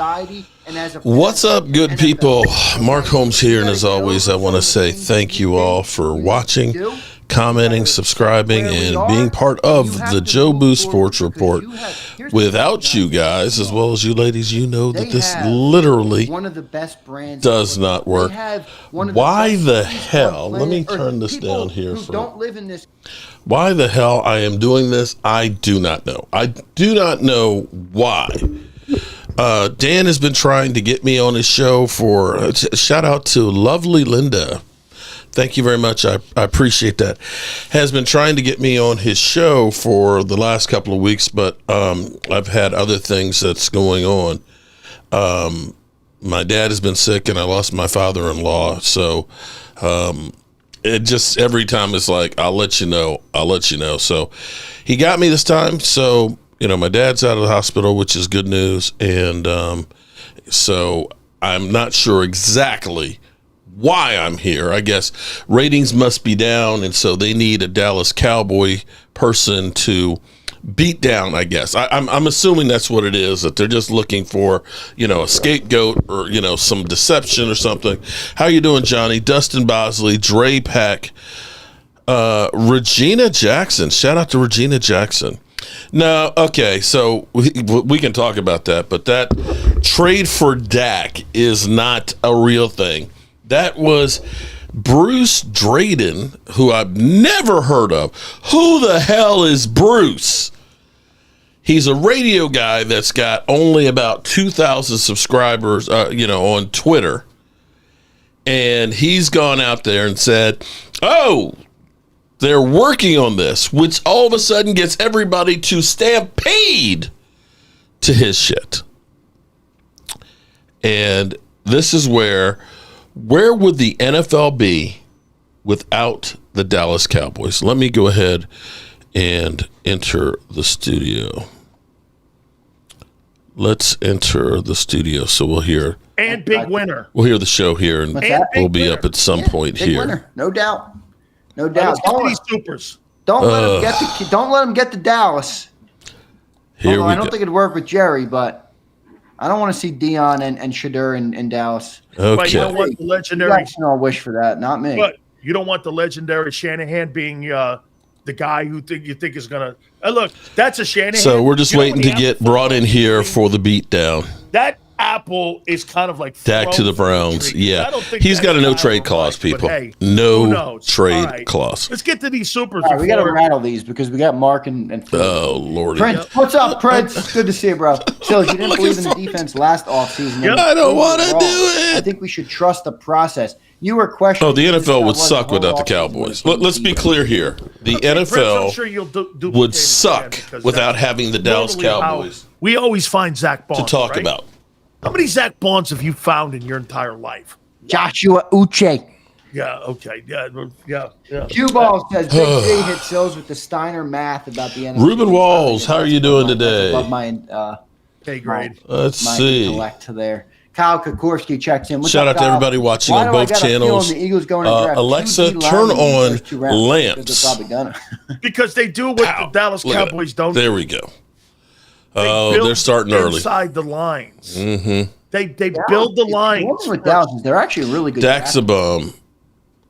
society and as a What's up, good people? Mark Holmes here, and as always, I want to say thank you all for watching, commenting, subscribing, and being part of the Joe Boo Sports Report. Without you guys, as well as you ladies, you know that this literally does not work. Why the hell? Let me turn this down here. Why the hell I am doing this, I do not know. I do not know why. Dan has been trying to get me on his show for, shout out to lovely Linda. Thank you very much. I appreciate that. Has been trying to get me on his show for the last couple of weeks, but I've had other things that's going on. My dad has been sick, and I lost my father-in-law. So it just, every time it's like, I'll let you know. So he got me this time. So, you know, my dad's out of the hospital, which is good news. And so I'm not sure exactly why I'm here. I guess ratings must be down, and so they need a Dallas Cowboy person to beat down, I guess. I'm assuming that's what it is, that they're just looking for, you know, a scapegoat or, you know, some deception or something. How you doing, Johnny? Dustin Bosley, Dre Pack, Regina Jackson. Shout out to Regina Jackson. No, okay, so we can talk about that, but that trade for Dak is not a real thing. That was Bruce Drayden, who I've never heard of. Who the hell is Bruce? He's a radio guy that's got only about 2,000 subscribers, on Twitter. And he's gone out there and said, oh, they're working on this, which all of a sudden gets everybody to stampede to his shit. And this is where would the NFL be without the Dallas Cowboys? Let me go ahead and enter the studio. Let's enter the studio so we'll hear. And big winner. We'll hear the show here, and we'll be up at some point big here. Winner. No doubt. No doubt. These supers. Don't let them get to Dallas. Here I don't think it'd work with Jerry, but I don't want to see Dion and Shadur in Dallas. Okay. But you don't want the legendary. I wish for that, not me. But you don't want the legendary Shanahan being the guy who you think is gonna. Look, that's a Shanahan. So we're just waiting to get brought in here for the beatdown. That apple is kind of like Dak to the Browns. Yeah, I don't think he's got a no trade clause, people. Hey, no trade clause. Let's get to these supers. Right, we got to rattle these because we got Mark and Phil. Oh Lord, Prince, what's up, Prince? Good to see you, bro. Still, you didn't believe in the defense last offseason. Yep. I don't want to do it. I think we should trust the process. You were questioning. Oh, the NFL would suck without the Cowboys. Let's be clear here. The NFL would suck without having the Dallas Cowboys. We always find Zach Bonds to talk about. How many Zach Bonds have you found in your entire life? Joshua Uche. Yeah, okay. Yeah. Cue Ball says Big J hit Sills with the Steiner math about the NFL. Ruben Walls, how are you doing today? Above my pay grade. Let's see. Intellect there. Kyle Kokorski checks in. Shout out to everybody watching on both channels. Alexa, turn on lamps. Because they do what the Dallas Cowboys don't. There we go. They're starting early. Inside the lines. Mm-hmm. They build the lines. With Dallas, they're actually really good. Dak's a bum.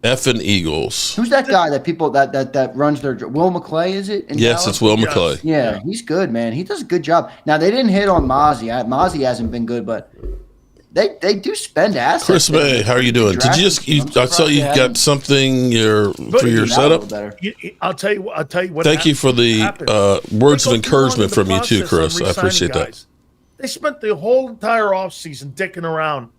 Effing Eagles. Who's that guy that runs their Will McClay, is it? Yes, it's Will McClay. Yeah, he's good, man. He does a good job. Now, they didn't hit on Mozzie. Mozzie hasn't been good, but they do spend assets. Chris May, how are you doing? Did I saw you got something for your setup? I'll tell you what. Thank you for the words of encouragement from you too, Chris. I appreciate that. They spent the whole entire offseason dicking around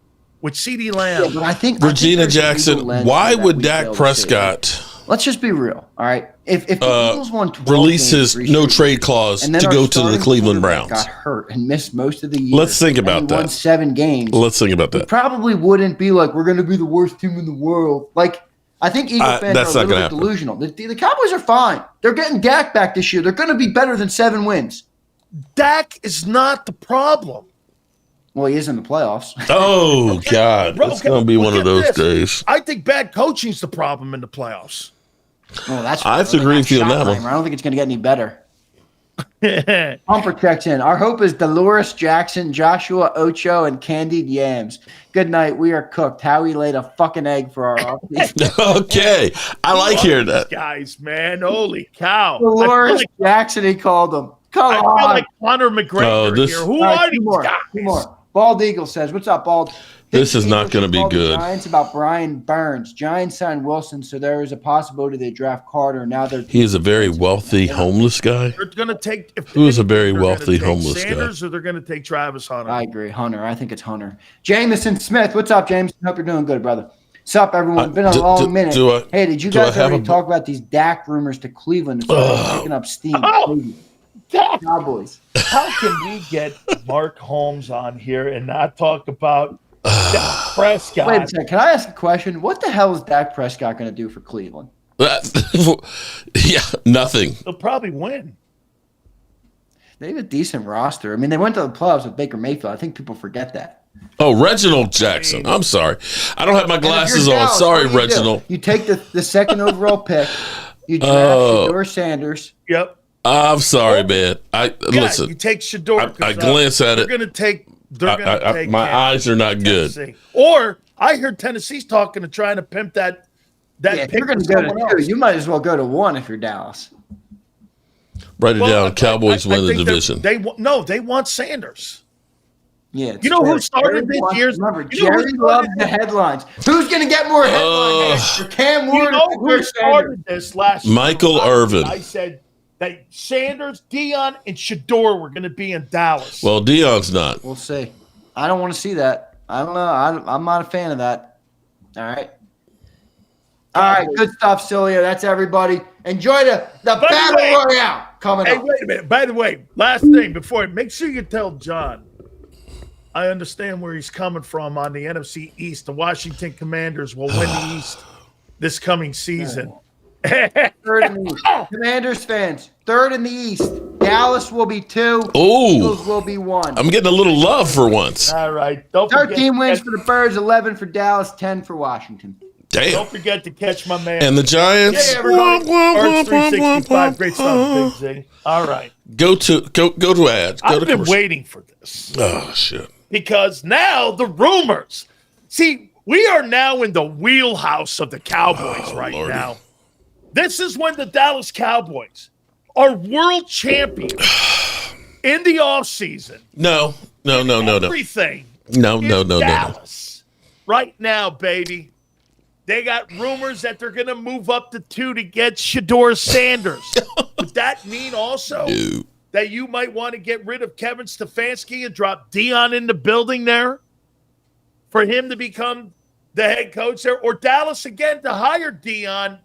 with CeeDee Lamb. Yeah, but I think Regina Jackson, why would Dak Prescott? Let's just be real, all right? If the Eagles won 12 release his games no trade clause to go to the Cleveland Browns, got hurt and missed most of the year. Let's think about that. Won 7 games. Let's think about that. Probably wouldn't be like we're going to be the worst team in the world. Like I think Eagle fans are a little bit delusional. The Cowboys are fine. They're getting Dak back this year. They're going to be better than 7 wins. Dak is not the problem. Well, he is in the playoffs. Oh, God. It's going to be one of those days. I think bad coaching's the problem in the playoffs. Well, I have to agree with you on that one. I don't think it's going to get any better. Humper checks in. Our hope is Dolores Jackson, Joshua Ocho, and Candied Yams. Good night. We are cooked. Howie laid a fucking egg for our offseason. Okay. I like hearing that. Guys, man. Holy cow. Dolores Jackson, he called them. Come on. I feel like Conor McGregor here. Who are these guys? Two more. Bald Eagle says, what's up, Bald? This is not going to be good. Giants about Brian Burns. Giants signed Wilson, so there is a possibility they draft Carter. Now he is a very wealthy homeless guy. They're going to take who is a very wealthy homeless Sanders, guy. Or they're going to take Travis Hunter. I agree, Hunter. I think it's Hunter. Jameson Smith, what's up, James? Hope you're doing good, brother. What's up, everyone? It's been a long minute. Hey, did you guys already talk about these Dak rumors to Cleveland? It's picking up steam. Cowboys. How can we get Mark Holmes on here and not talk about Dak Prescott? Wait a second. Can I ask a question? What the hell is Dak Prescott going to do for Cleveland? Yeah, nothing. They'll probably win. They have a decent roster. I mean, they went to the playoffs with Baker Mayfield. I think people forget that. Oh, Reginald Jackson. I'm sorry. I don't have my glasses on. Sorry, Reginald. You take the second overall pick. You draft Shedeur Sanders. Yep. I'm sorry, man. Listen. You take Shedeur. I glance at it. They're going to take. My eyes are not good. Tennessee. Or I heard Tennessee's talking to trying to pimp that. If you're going to go to 2, you might as well go to 1 if you're Dallas. Write it down. Cowboys win the division. They want Sanders. Yeah, you know who started this year's? Remember, Jerry loves the headlines. Who's going to get more headlines? Cam Ward. You know who started this last year? Michael Irvin. I said that Sanders, Deion, and Shedeur were going to be in Dallas. Well, Deion's not. We'll see. I don't want to see that. I don't know. I'm not a fan of that. All right. All right. Good stuff, Selio. That's everybody. Enjoy the Battle Royale coming up. Hey, wait a minute. By the way, last thing before, make sure you tell John. I understand where he's coming from on the NFC East. The Washington Commanders will win the East this coming season. Third in the East. Commanders fans, third in the East. Dallas will be 2. Oh, Eagles will be 1. I'm getting a little love for once. All right. 13 wins for the Birds, 11 for Dallas, 10 for Washington. Damn. Don't forget to catch my man. And the Giants. Yeah, everybody. Birds 365. Great stuff, Big Z. All right. Go to ads. I've been waiting for this. Oh, shit. Because now the rumors. See, we are now in the wheelhouse of the Cowboys now. This is when the Dallas Cowboys are world champions in the offseason. No. Everything. No. Dallas. Right now, baby. They got rumors that they're going to move up to 2 to get Shedeur Sanders. Would that mean also that you might want to get rid of Kevin Stefanski and drop Deion in the building there for him to become the head coach there? Or Dallas again to hire Deion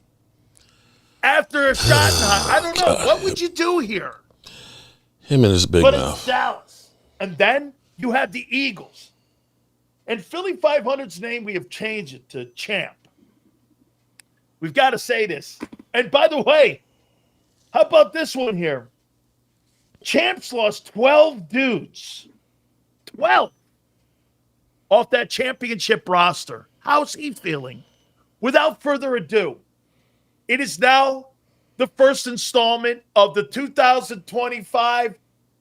after a shot? I don't know. What would you do here? Him and his big mouth. But it's Dallas. And then you have the Eagles. And Philly 500's name, we have changed it to Champ. We've got to say this. And by the way, how about this one here? Champs lost 12 dudes. 12 off that championship roster. How's he feeling? Without further ado, it is now the first installment of the 2025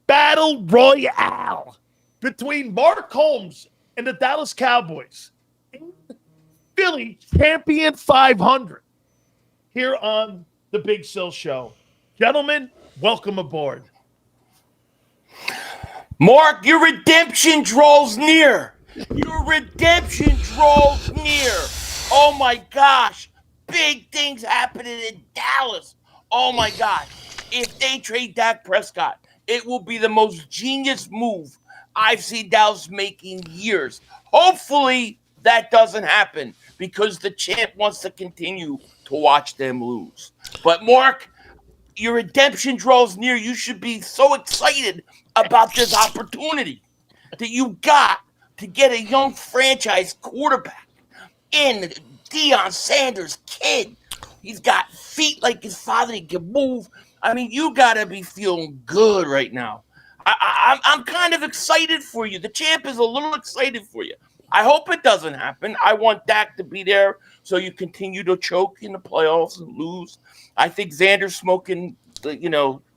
Battle Royale between Mark Holmes and the Dallas Cowboys. Philly champion 500 here on the Big Sill Show. Gentlemen, welcome aboard. Mark, your redemption draws near. Your redemption draws near. Oh, my gosh. Big things happening in Dallas. Oh, my gosh. If they trade Dak Prescott, it will be the most genius move I've seen Dallas make in years. Hopefully that doesn't happen because the champ wants to continue to watch them lose. But, Mark, your redemption draws near. You should be so excited about this opportunity that you got to get a young franchise quarterback in Deion Sanders' kid. He's got feet like his father. He can move. I mean, you got to be feeling good right now. I'm kind of excited for you. The champ is a little excited for you. I hope it doesn't happen. I want Dak to be there so you continue to choke in the playoffs and lose. I think Xander's smoking,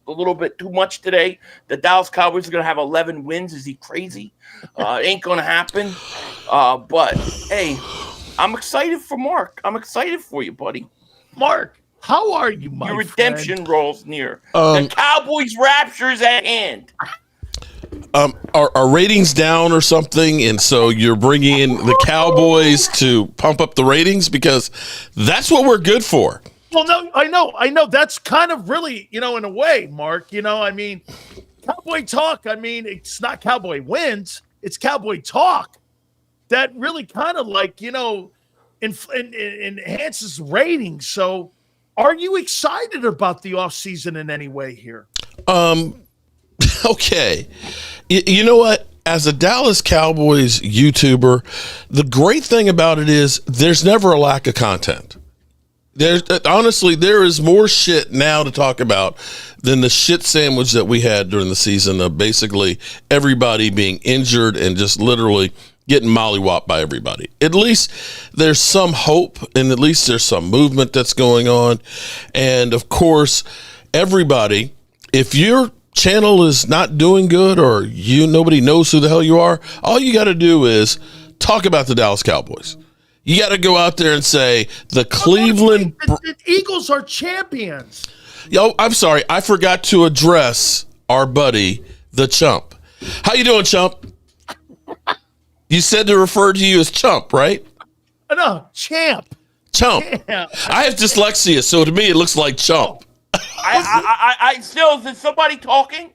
a little bit too much today. The Dallas Cowboys are going to have 11 wins. Is he crazy? It ain't going to happen. But, hey, I'm excited for Mark. I'm excited for you, buddy. Mark, how are you, my Your redemption friend? rolls near. The Cowboys' rapture is at hand. Are ratings down or something, and so you're bringing in the Cowboys to pump up the ratings? Because that's what we're good for. Well, no, I know. That's kind of really, in a way, Mark. I mean, Cowboy talk. I mean, it's not Cowboy wins. It's Cowboy talk that really kind of like, enhances ratings. So, are you excited about the offseason in any way here? Okay. You know what? As a Dallas Cowboys YouTuber, the great thing about it is there's never a lack of content. Honestly, there is more shit now to talk about than the shit sandwich that we had during the season of basically everybody being injured and just literally getting mollywopped by everybody. At least there's some hope, and at least there's some movement that's going on. And of course, everybody, if your channel is not doing good or nobody knows who the hell you are, all you got to do is talk about the Dallas Cowboys. You got to go out there and say the Cleveland the Eagles are champions. Yo, I'm sorry, I forgot to address our buddy the Chump. How you doing, Chump? You said to refer to you as Chump, right? No, Champ. Chump. I have dyslexia, so to me it looks like Chump. I still, is somebody talking?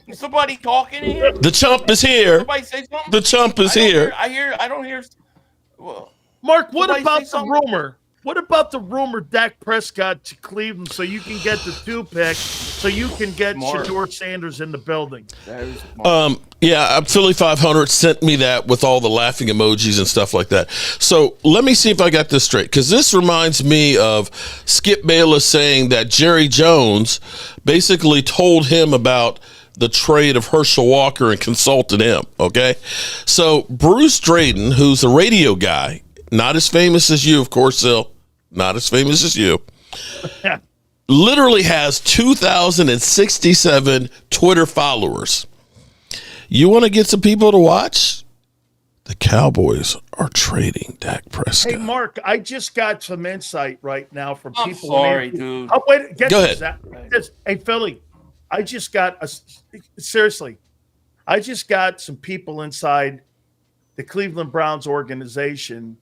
Is somebody talking here? The Chump is here. Somebody say something? The Chump is here. I don't hear. Well, Mark, what somebody about say the something? rumor? What about the rumor Dak Prescott to Cleveland so you can get the 2 pick, so you can get Shedeur Sanders in the building? Yeah, Philly 500 sent me that with all the laughing emojis and stuff like that. So let me see if I got this straight, because this reminds me of Skip Bayless saying that Jerry Jones basically told him about the trade of Herschel Walker and consulted him, okay? So Bruce Drayden, who's a radio guy, not as famous as you, of course, Sil, not as famous as you, literally has 2,067 Twitter followers. You want to get some people to watch? The Cowboys are trading Dak Prescott. Hey, Mark, I just got some insight right now from I'm people. sorry, dude. Oh, wait, Go ahead. Hey, Philly, I just got seriously. I just got some people inside the Cleveland Browns organization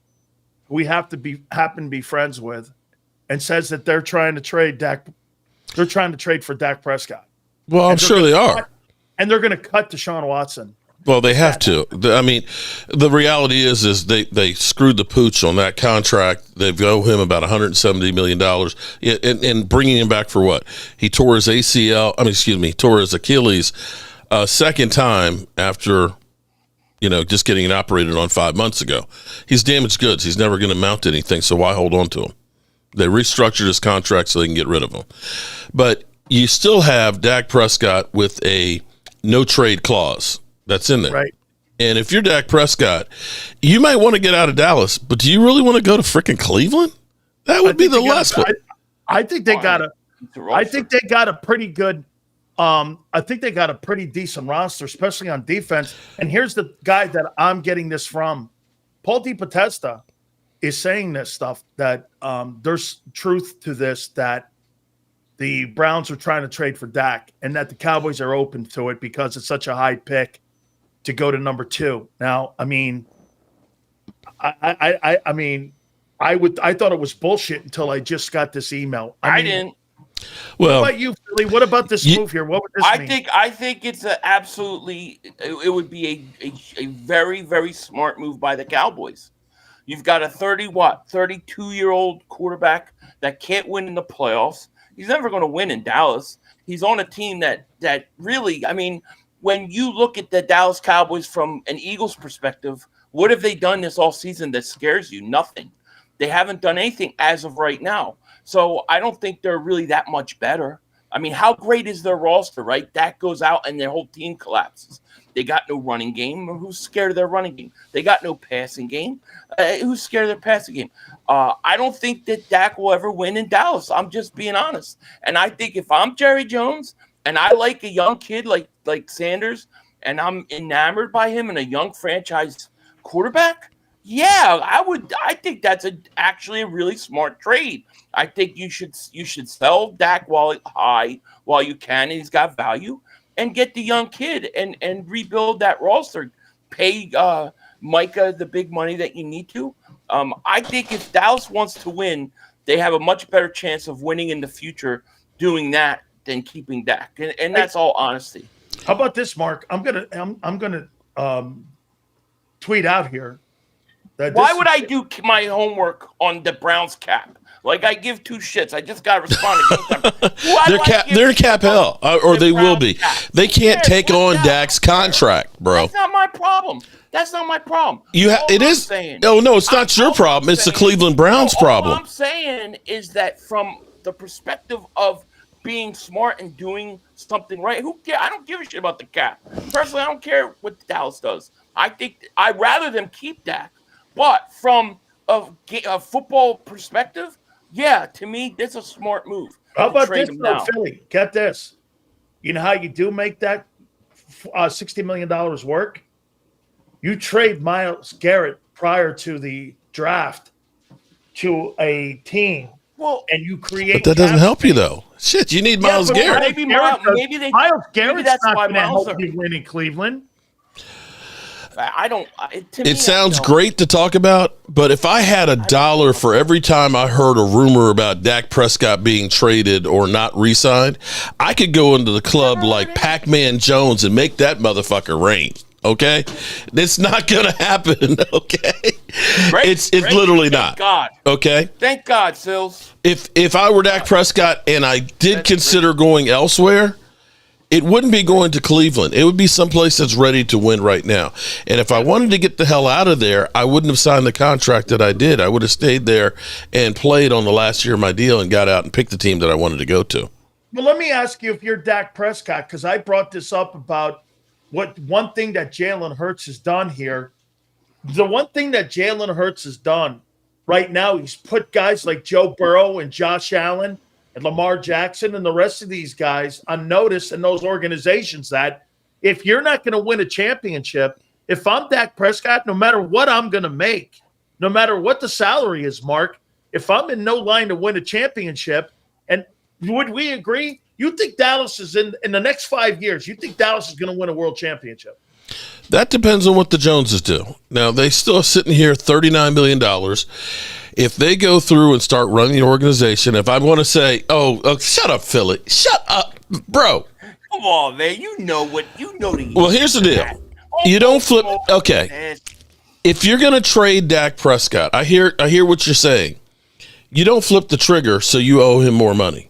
who we happen to be friends with, and says that they're trying to trade Dak. They're trying to trade for Dak Prescott. Well, I'm sure they are. And they're going to cut Deshaun Watson. Well, they have to. I mean, the reality is they screwed the pooch on that contract. They owe him about $170 million, and bringing him back for what? He tore his ACL. Tore his Achilles a second time after, just getting it operated on 5 months ago. He's damaged goods. He's never going to mount anything, so why hold on to him? They restructured his contract so they can get rid of him. But you still have Dak Prescott with a no trade clause that's in there. Right. And if you're Dak Prescott, you might want to get out of Dallas, but do you really want to go to freaking Cleveland? That would be the last one. I think they got a pretty good I think they got a pretty decent roster, especially on defense. And here's the guy that I'm getting this from. Paul DePodesta is saying this stuff, that there's truth to this, that the Browns are trying to trade for Dak and that the Cowboys are open to it because it's such a high pick to go to number 2. Now, I mean, I thought it was bullshit until I just got this email. I didn't. Well, what about you, Philly? What about this move here? What would this mean? I think it's it would be a very, very smart move by the Cowboys. You've got a 32-year-old quarterback that can't win in the playoffs. He's never going to win in Dallas. He's on a team that really, I mean, when you look at the Dallas Cowboys from an Eagles perspective, what have they done this all season that scares you? Nothing. They haven't done anything as of right now. So I don't think they're really that much better. I mean, how great is their roster, right? Dak goes out and their whole team collapses. They got no running game. Who's scared of their running game? They got no passing game. Who's scared of their passing game? I don't think that Dak will ever win in Dallas. I'm just being honest. And I think if I'm Jerry Jones and I like a young kid like Sanders, and I'm enamored by him and a young franchise quarterback, yeah, I think that's actually a really smart trade. I think you should sell Dak while high while you can, and he's got value, and get the young kid and rebuild that roster. Pay Micah the big money that you need to. I think if Dallas wants to win, they have a much better chance of winning in the future doing that than keeping Dak, and that's all honesty. How about this, Mark? I'm gonna tweet out here. Why would I do my homework on the Browns cap? Like I give two shits. I just got to respond against them. They're cap hell, or they will be. They can't take on Dak's contract, bro. That's not my problem. That's not my problem. It is. Saying, oh no, it's not your problem. It's the Cleveland Browns problem. All I'm saying is that from the perspective of being smart and doing something right, who cares? I don't give a shit about the cap. Personally, I don't care what Dallas does. I think I'd rather them keep Dak. But from a football perspective, yeah, to me, that's a smart move. How about this, Philly? Get this. You know how you do make that $60 million work? You trade Myles Garrett prior to the draft to a team, and you create. But that doesn't help you, though. Shit, you need Myles Garrett. Maybe Garrett's not going to help you win in Cleveland. It sounds great to talk about, but if I had $1 for every time I heard a rumor about Dak Prescott being traded or not re-signed, I could go into the club like Pac-Man Jones and make that motherfucker rain. Okay, it's not gonna happen. Okay, it's literally not. Thank God. Okay, thank God, Sills. If I were Dak Prescott and I did consider going elsewhere, it wouldn't be going to Cleveland. It would be someplace that's ready to win right now. And if I wanted to get the hell out of there, I wouldn't have signed the contract that I did. I would have stayed there and played on the last year of my deal and got out and picked the team that I wanted to go to. Well, let me ask you if you're Dak Prescott, because I brought this up about one thing that Jalen Hurts has done here. The one thing that Jalen Hurts has done right now, he's put guys like Joe Burrow and Josh Allen and Lamar Jackson and the rest of these guys on notice in those organizations that if you're not going to win a championship, if I'm Dak Prescott, no matter what I'm going to make, no matter what the salary is, Mark, if I'm in no line to win a championship, and would we agree? You think Dallas is in the next 5 years, you think Dallas is going to win a world championship? That depends on what the Joneses do. Now, they still are sitting here $39 million. If they go through and start running the organization, if I want to say, oh, shut up, Philly. Shut up, bro. Come on, man. You know the. Well, here's the deal. You don't flip. Okay. If you're going to trade Dak Prescott, I hear what you're saying. You don't flip the trigger so you owe him more money.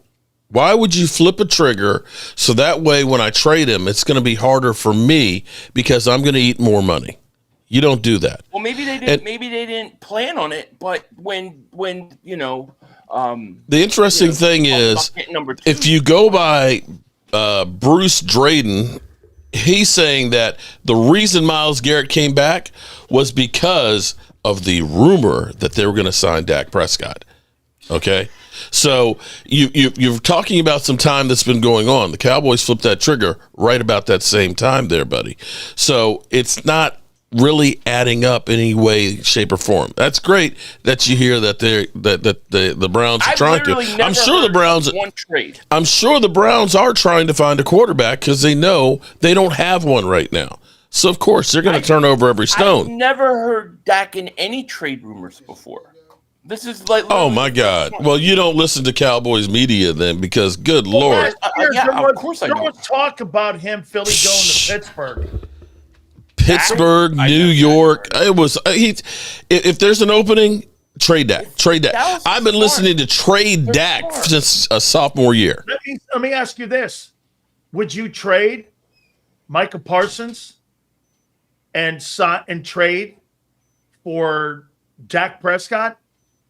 Why would you flip a trigger so that way when I trade him, it's going to be harder for me because I'm going to eat more money? You don't do that. Well, maybe they didn't. Maybe they didn't plan on it. But when you know, the interesting thing is, if you go by Bruce Drayden, he's saying that the reason Myles Garrett came back was because of the rumor that they were going to sign Dak Prescott. Okay. So you're talking about some time that's been going on. The Cowboys flipped that trigger right about that same time there, buddy. So it's not really adding up in any way, shape, or form. That's great that you hear that the Browns are trying to. I'm sure the Browns. One trade. I'm sure the Browns are trying to find a quarterback because they know they don't have one right now. So of course they're going to turn over every stone. I've never heard Dak in any trade rumors before. This is like, oh my God! Well, you don't listen to Cowboys media then, because good Lord, of course I do. There was talk about him, Philly, going to Pittsburgh, New York. It was if there's an opening, trade Dak. Trade Dak. I've been listening to trade Dak since a sophomore year. Let me ask you this: would you trade Micah Parsons and trade for Dak Prescott?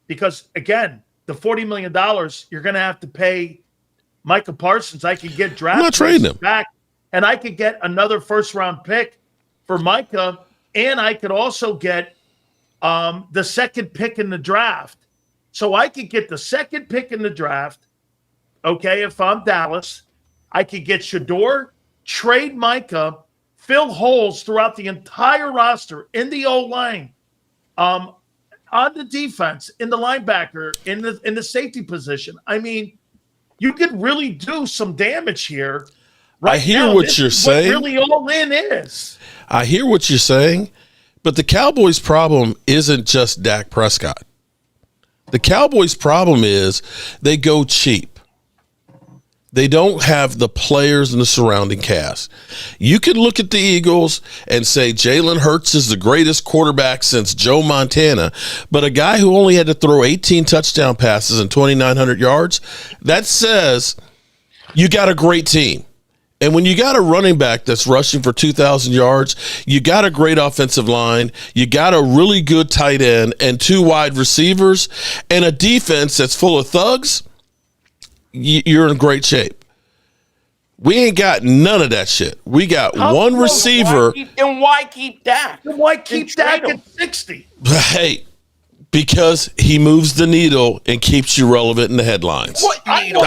Because, again, the $40 million you're going to have to pay Micah Parsons. I could get draft back, and I could get another first-round pick for Micah, and I could also get the second pick in the draft. So I could get the second pick in the draft, okay, if I'm Dallas. I could get Shador, trade Micah, fill holes throughout the entire roster in the O-line, on the defense, in the linebacker, in the safety position. I mean, you could really do some damage here. Right I hear now. what This you're is saying. What really all in is. I hear what you're saying, but the Cowboys' problem isn't just Dak Prescott. The Cowboys' problem is they go cheap. They don't have the players in the surrounding cast. You can look at the Eagles and say Jalen Hurts is the greatest quarterback since Joe Montana, but a guy who only had to throw 18 touchdown passes and 2,900 yards, that says you got a great team. And when you got a running back that's rushing for 2,000 yards, you got a great offensive line, you got a really good tight end and 2 wide receivers, and a defense that's full of thugs, you're in great shape. We ain't got none of that shit. We got one receiver. Why keep Dak? Why keep Dak at 60? Hey, because he moves the needle and keeps you relevant in the headlines. What needle?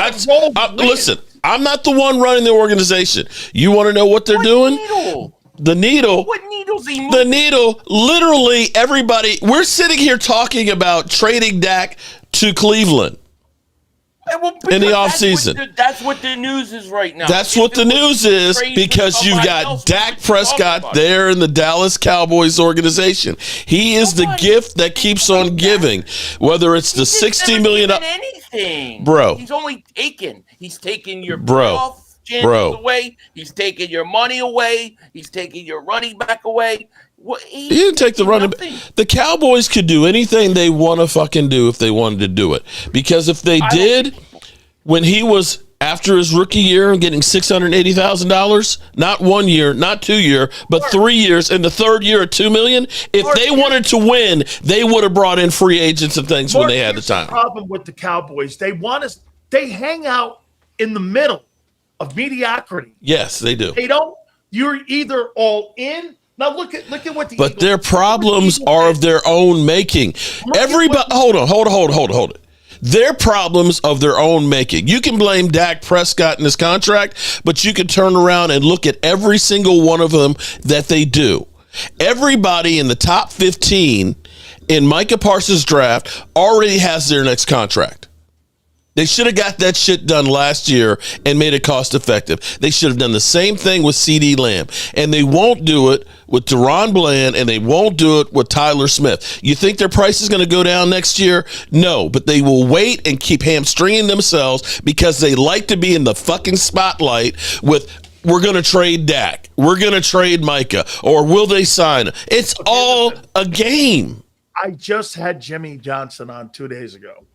Listen, I'm not the one running the organization. You want to know what they're doing? Needle? The needle. What needle's he moving? The needle, literally everybody. We're sitting here talking about trading Dak to Cleveland. Well, in the offseason. That's what the news is right now. That's what the news is, because you've got Dak Prescott there in the Dallas Cowboys organization. He is the gift that keeps on giving, whether it's the $60 million. Anything, bro. He's only taken. He's taken your playoff chances away. He's taken your money away. He's taken your running back away. He didn't take the running back. The Cowboys could do anything they want to fucking do if they wanted to do it. Because if they did, when he was after his rookie year and getting $680,000, not 1 year, not 2 year, but 3 years, and the third year at $2 million, if they wanted to win, they would have brought in free agents and things when they had the time. The problem with the Cowboys, they hang out in the middle of mediocrity. Yes, they do. They don't. You're either all in. Now look at what the. But Eagles, their problems are of their own making. Everybody, hold on. Their problems of their own making. You can blame Dak Prescott and his contract, but you can turn around and look at every single one of them that they do. Everybody in the top 15 in Micah Parsons' draft already has their next contract. They should have got that shit done last year and made it cost effective. They should have done the same thing with CD Lamb. And they won't do it with Deron Bland, and they won't do it with Tyler Smith. You think their price is going to go down next year? No, but they will wait and keep hamstringing themselves because they like to be in the fucking spotlight with, we're going to trade Dak, we're going to trade Micah, or will they sign? It's all a game. I just had Jimmy Johnson on 2 days ago.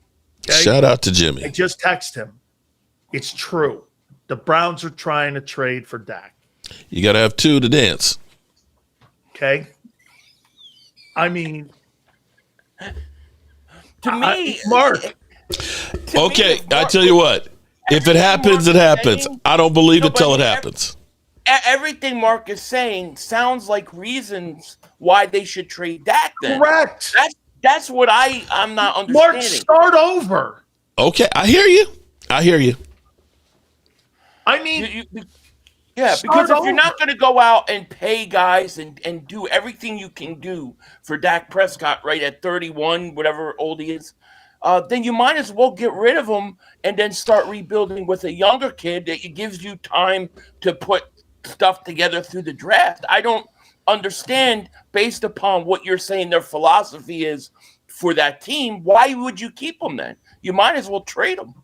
Okay? Shout out to Jimmy. I just texted him. It's true. The Browns are trying to trade for Dak. You got to have two to dance. Okay? I mean, to me, Mark. Okay, I tell you what. If it happens, it happens. I don't believe it till it happens. Everything Mark is saying sounds like reasons why they should trade Dak. Then. Correct. That's what I'm not understanding. Mark, start over. Okay, I hear you. I mean, because if you're not going to go out and pay guys and do everything you can do for Dak Prescott right at 31, whatever old he is, then you might as well get rid of him and then start rebuilding with a younger kid that gives you time to put stuff together through the draft. I don't understand, based upon what you're saying their philosophy is for that team, why would you keep them then? You might as well trade them.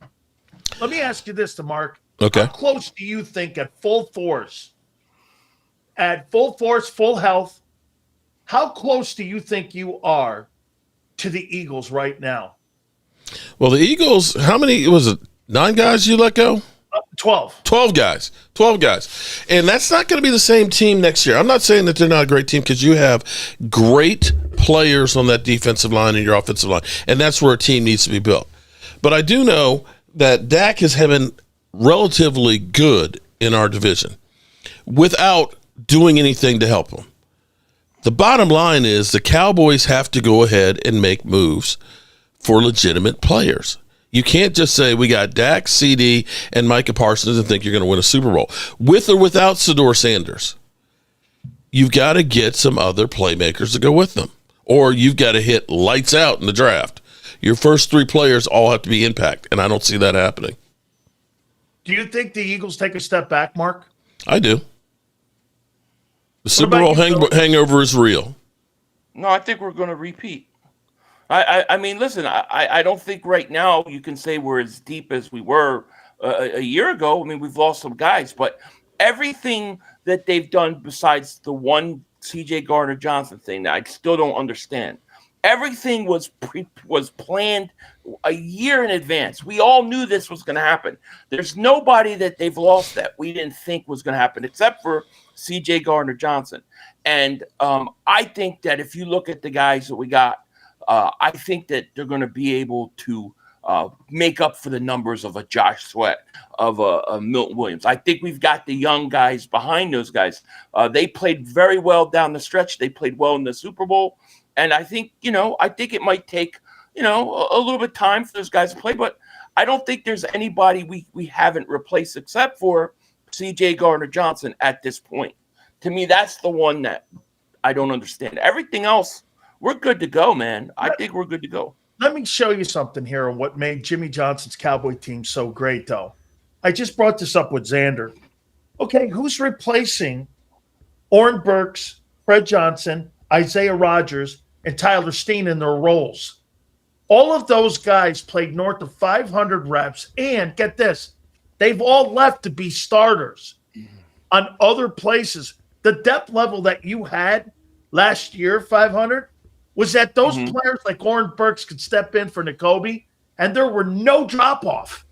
Let me ask you this, Mark. Okay. How close do you think at full force, full health, how close do you think you are to the Eagles right now? Well, the Eagles, how many, was it 9 guys you let go? 12. 12 guys. And that's not going to be the same team next year. I'm not saying that they're not a great team, because you have great players on that defensive line and your offensive line, and that's where a team needs to be built. But I do know that Dak has been relatively good in our division without doing anything to help him. The bottom line is the Cowboys have to go ahead and make moves for legitimate players. You can't just say we got Dak, CD, and Micah Parsons and think you're going to win a Super Bowl. With or without Shedeur Sanders, you've got to get some other playmakers to go with them. Or you've got to hit lights out in the draft. Your first 3 players all have to be impact, and I don't see that happening. Do you think the Eagles take a step back, Mark? I do. The Super Bowl hangover is real. No, I think we're going to repeat. I mean, listen, I don't think right now you can say we're as deep as we were a year ago. I mean, we've lost some guys, but everything that they've done besides the one C.J. Gardner-Johnson thing that I still don't understand, everything was planned a year in advance. We all knew this was going to happen. There's nobody that they've lost that we didn't think was going to happen except for C.J. Gardner-Johnson. And I think that if you look at the guys that we got, I think that they're going to be able to make up for the numbers of a Josh Sweat, of a Milton Williams. I think we've got the young guys behind those guys. They played very well down the stretch. They played well in the Super Bowl. And I think, it might take, a little bit of time for those guys to play. But I don't think there's anybody we haven't replaced except for C.J. Gardner-Johnson at this point. To me, that's the one that I don't understand. Everything else, we're good to go, man. I think we're good to go. Let me show you something here on what made Jimmy Johnson's Cowboy team so great, though. I just brought this up with Xander. Okay, who's replacing Oren Burks, Fred Johnson, Isaiah Rodgers, and Tyler Steen in their roles? All of those guys played north of 500 reps, and get this, they've all left to be starters on other places. The depth level that you had last year, 500, was that those players like Oren Burks could step in for Nakobe, and there were no drop-off.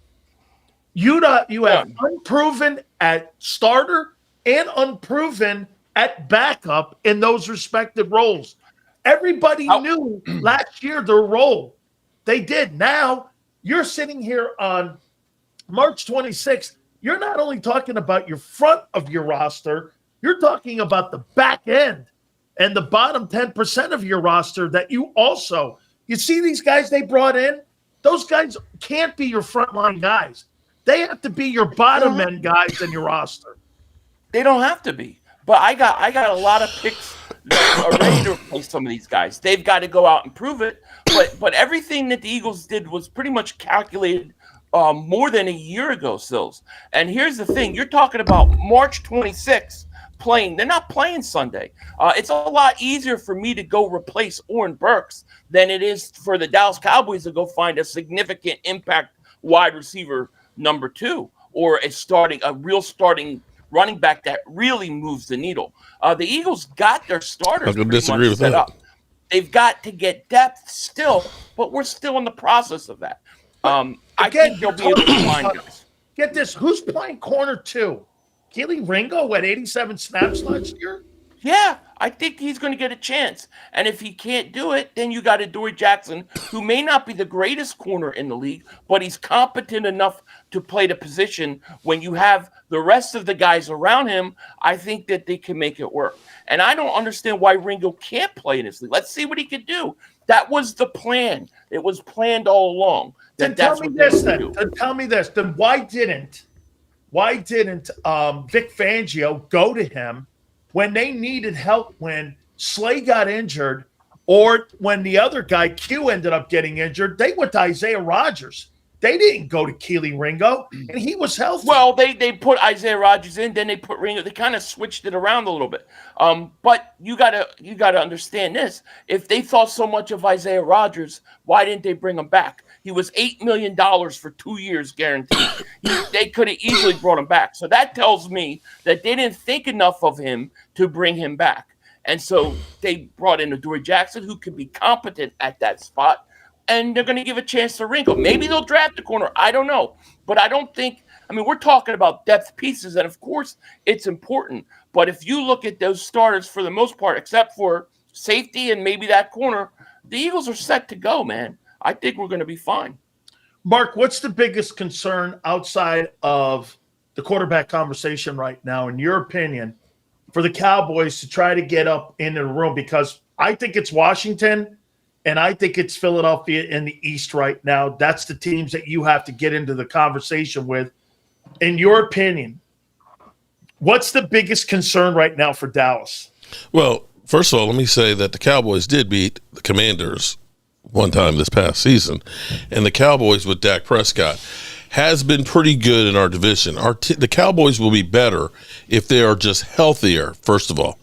You have unproven at starter and unproven at backup in those respective roles. Everybody knew last year their role. They did. Now, you're sitting here on March 26th. You're not only talking about your front of your roster, you're talking about the back end and the bottom 10% of your roster that you see these guys they brought in, those guys can't be your frontline guys. They have to be your bottom end guys in your roster. They don't have to be. But I got a lot of picks that are ready to replace some of these guys. They've got to go out and prove it. But everything that the Eagles did was pretty much calculated more than a year ago, Sills. And here's the thing. You're talking about March 26th. They're not playing Sunday. It's a lot easier for me to go replace Oren Burks than it is for the Dallas Cowboys to go find a significant impact wide receiver number 2 or a real starting running back that really moves the needle. The Eagles got their starters pretty much set up. They've got to get depth still, but we're still in the process of that. I think they'll be able to find guys. Get this, who's playing corner 2? Keely Ringo at 87 snaps last year? Yeah, I think he's going to get a chance. And if he can't do it, then you got Adoree Jackson, who may not be the greatest corner in the league, but he's competent enough to play the position. When you have the rest of the guys around him, I think that they can make it work. And I don't understand why Ringo can't play in this league. Let's see what he can do. That was the plan. It was planned all along. Tell me this. Then why didn't Vic Fangio go to him when they needed help, when Slay got injured or when the other guy, Q, ended up getting injured? They went to Isaiah Rodgers. They didn't go to Keely Ringo, and he was healthy. Well, they put Isaiah Rodgers in, then they put Ringo. They kind of switched it around a little bit. But you gotta understand this. If they thought so much of Isaiah Rodgers, why didn't they bring him back? He was $8 million for 2 years guaranteed. They could have easily brought him back. So that tells me that they didn't think enough of him to bring him back. And so they brought in Adoree Jackson, who could be competent at that spot. And they're going to give a chance to Ringo. Maybe they'll draft a corner. I don't know. But I don't think – I mean, we're talking about depth pieces, and, of course, it's important. But if you look at those starters for the most part, except for safety and maybe that corner, the Eagles are set to go, man. I think we're going to be fine. Mark, what's the biggest concern outside of the quarterback conversation right now, in your opinion, for the Cowboys to try to get up into the room? Because I think it's Washington. and I think it's Philadelphia in the East right now. That's the teams that you have to get into the conversation with. In your opinion, what's the biggest concern right now for Dallas? Well, first of all, let me say that the Cowboys did beat the Commanders one time this past season, and the Cowboys with Dak Prescott has been pretty good in our division. The Cowboys will be better if they are just healthier, first of all.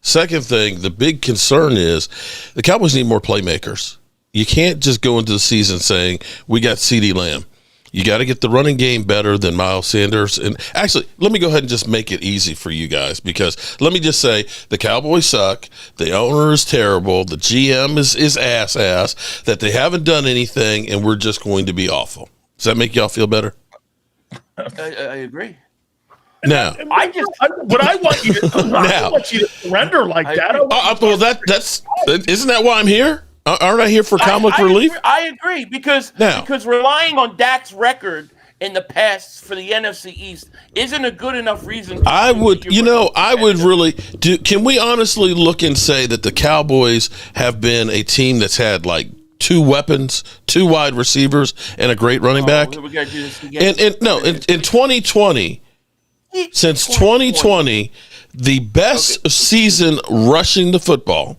Second thing, the big concern is the Cowboys need more playmakers. You can't just go into the season saying, we got CeeDee Lamb. You got to get the running game better than Miles Sanders. And actually, let me go ahead and just make it easy for you guys, because let me just say the Cowboys suck. The owner is terrible. The GM is ass, that they haven't done anything, and we're just going to be awful. Does that make y'all feel better? I agree. Now, I want you to surrender like that. Well, that's isn't that why I'm here? Aren't I here for comic relief? I agree because relying on Dak's record in the past for the NFC East isn't a good enough reason. I would really do. Can we honestly look and say that the Cowboys have been a team that's had like 2 weapons, 2 wide receivers, and a great running back? We gotta do this again. In 2020. Since 2020, the best season rushing the football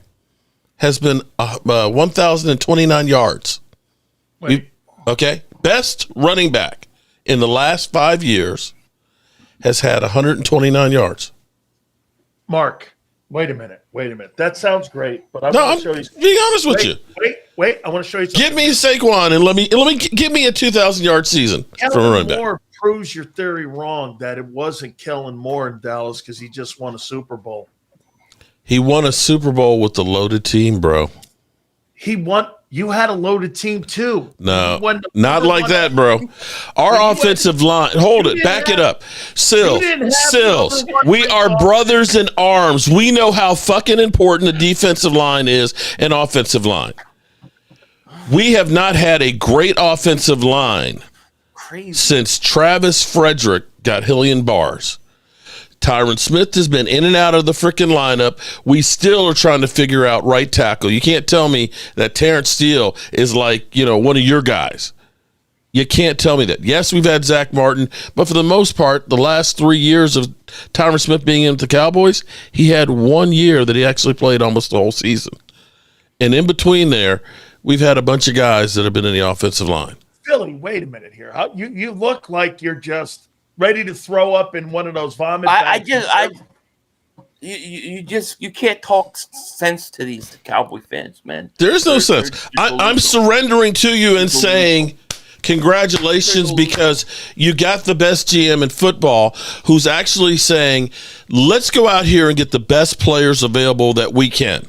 has been 1,029 yards. Okay? Best running back in the last 5 years has had 129 yards. Mark, wait a minute. That sounds great, but I'm going to show you. Being honest with you. Wait. I want to show you something. Give me Saquon and let me give me a 2,000-yard season from a running back. Moore proves your theory wrong that it wasn't Kellen Moore in Dallas because he just won a Super Bowl. He won a Super Bowl with the loaded team, bro. You had a loaded team too. No, not like that, bro. Our offensive line, back it up. Sills, we are brothers in arms. We know how fucking important the defensive line is and offensive line. We have not had a great offensive line since Travis Frederick got Hillian bars. Tyron Smith has been in and out of the freaking lineup. We still are trying to figure out right tackle. You can't tell me that Terrence Steele is like, one of your guys. You can't tell me that. Yes, we've had Zach Martin, but for the most part, the last 3 years of Tyron Smith being in the Cowboys, he had 1 year that he actually played almost the whole season. And in between there, we've had a bunch of guys that have been in the offensive line. Philly, wait a minute here. You look like you're just ready to throw up in one of those vomit. You can't talk sense to these Cowboy fans, man. There's no sense. I'm surrendering to you and saying congratulations, because you got the best GM in football who's actually saying, let's go out here and get the best players available that we can.